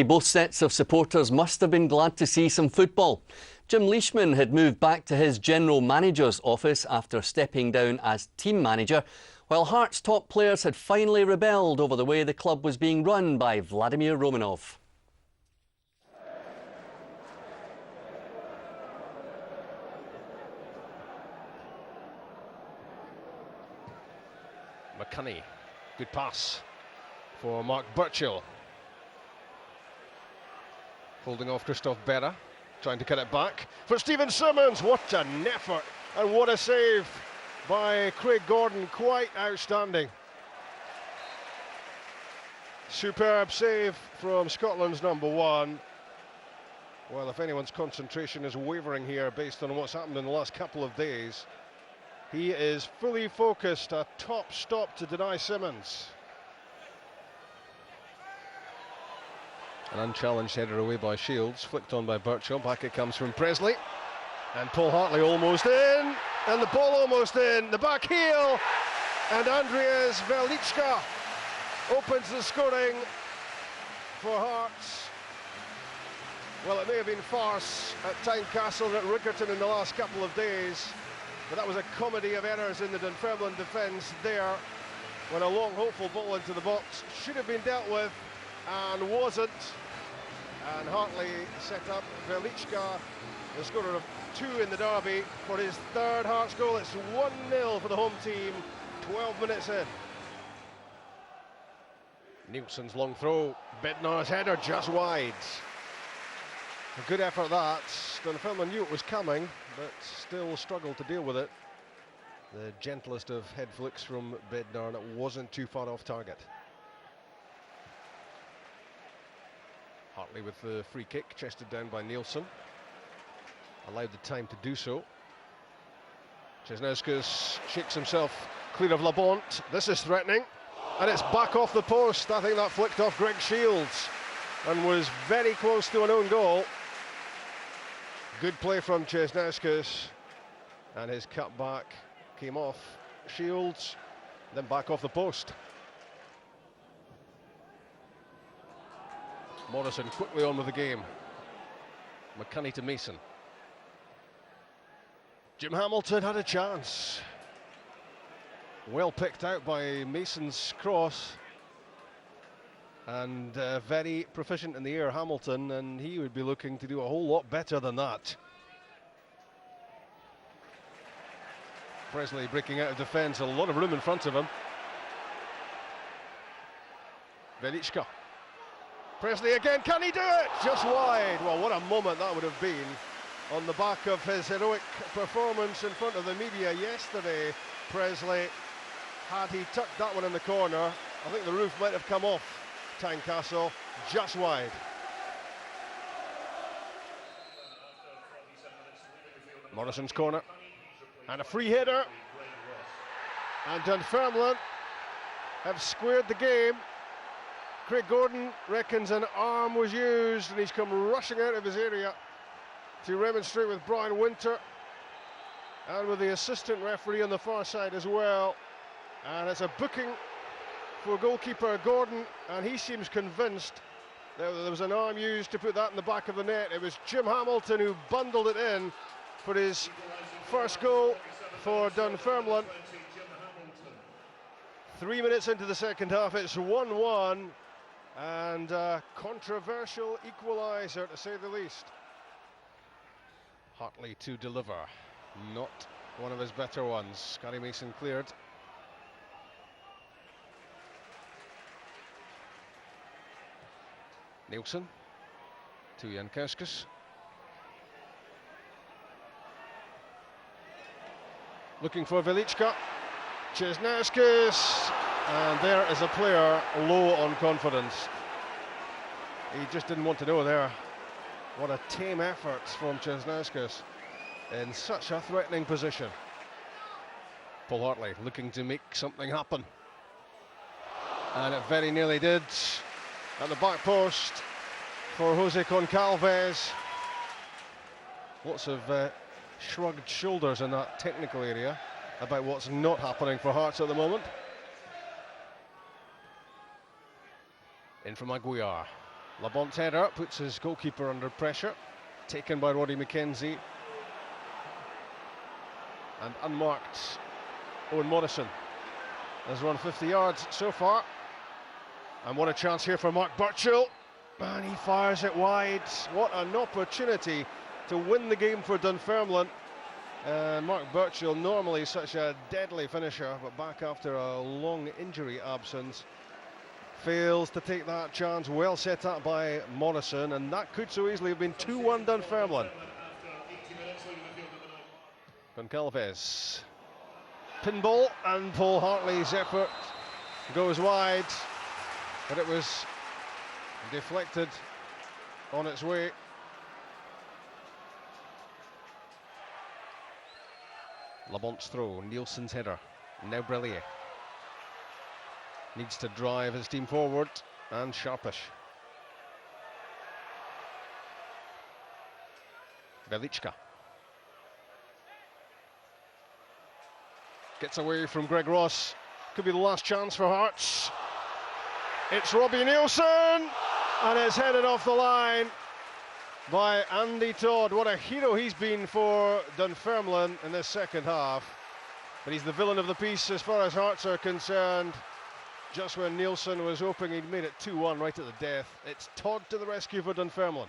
Both sets of supporters must have been glad to see some football. Jim Leishman had moved back to his general manager's office after stepping down as team manager, while Hearts' top players had finally rebelled over the way the club was being run by Vladimir Romanov. McCunney, good pass for Mark Burchill. Holding off Christophe Berra, trying to cut it back for Stephen Simmons. What an effort and what a save by Craig Gordon, quite outstanding. Superb save from Scotland's number one. Well, if anyone's concentration is wavering here based on what's happened in the last couple of days, he is fully focused, a top stop to deny Simmons. An unchallenged header away by Shields, flicked on by Burchill, back it comes from Presley. And Paul Hartley almost in, and the ball almost in, the back heel, and Andreas Velička opens the scoring for Hearts. Well, it may have been farce at Tynecastle and at Riccarton in the last couple of days, but that was a comedy of errors in the Dunfermline defence there, when a long hopeful ball into the box should have been dealt with and wasn't. And Hartley set up Velička, the scorer of 2 in the derby, for his third Hearts goal. It's 1-0 for the home team, 12 minutes in. Nielsen's long throw, Bednar's header just wide. A good effort that. Dunfermline knew it was coming, but still struggled to deal with it. The gentlest of head flicks from Bednar, and it wasn't too far off target. Hartley with the free kick, chested down by Nielsen. Allowed the time to do so. Česnauskas shakes himself clear of Labont. This is threatening, and it's back off the post. I think that flicked off Greg Shields and was very close to an own goal. Good play from Česnauskas, and his cut back came off Shields, then back off the post. Morrison quickly on with the game. McCunney to Mason. Jim Hamilton had a chance. Well picked out by Mason's cross. And very proficient in the air, Hamilton, and he would be looking to do a whole lot better than that. Presley breaking out of defence, a lot of room in front of him. Velička. Presley again, can he do it? Just wide. Well, what a moment that would have been on the back of his heroic performance in front of the media yesterday. Presley, had he tucked that one in the corner, I think the roof might have come off Tynecastle, just wide. Morrison's corner, and a free header. And Dunfermline have squared the game. Craig Gordon reckons an arm was used, and he's come rushing out of his area to remonstrate with Brian Winter and with the assistant referee on the far side as well. And it's a booking for goalkeeper Gordon, and he seems convinced that there was an arm used to put that in the back of the net. It was Jim Hamilton who bundled it in for his first goal for Dunfermline. 3 minutes into the second half, it's 1-1, and a controversial equaliser, to say the least. Hartley to deliver, not one of his better ones. Gary Mason cleared. Nielsen to Jankauskas. Looking for Velička. Česnauskas, and there is a player low on confidence. He just didn't want to know there. What a tame effort from Česnauskas in such a threatening position. Paul Hartley looking to make something happen, and it very nearly did. At the back post for Jose Concalves. Lots of shrugged shoulders in that technical area about what's not happening for Hearts at the moment. In from Aguiar. Labont's header puts his goalkeeper under pressure, taken by Roddy McKenzie. And unmarked Owen Morrison has run 50 yards so far. And what a chance here for Mark Burchill. And he fires it wide. What an opportunity to win the game for Dunfermline. Mark Burchill, normally such a deadly finisher, but back after a long injury absence, fails to take that chance. Well set up by Morrison, and that could so easily have been 2-1 Dunfermline. Goncalves. Pinball, and Paul Hartley's effort goes wide, but it was deflected on its way. Labont's throw, Nielsen's header, now Brellier. Needs to drive his team forward, and sharpish. Velička. Gets away from Greg Ross. Could be the last chance for Hearts. It's Robbie Nielsen, and it's headed off the line by Andy Todd. What a hero he's been for Dunfermline in this second half. But he's the villain of the piece as far as Hearts are concerned. Just when Nielsen was hoping he'd made it 2-1 right at the death, it's Todd to the rescue for Dunfermline.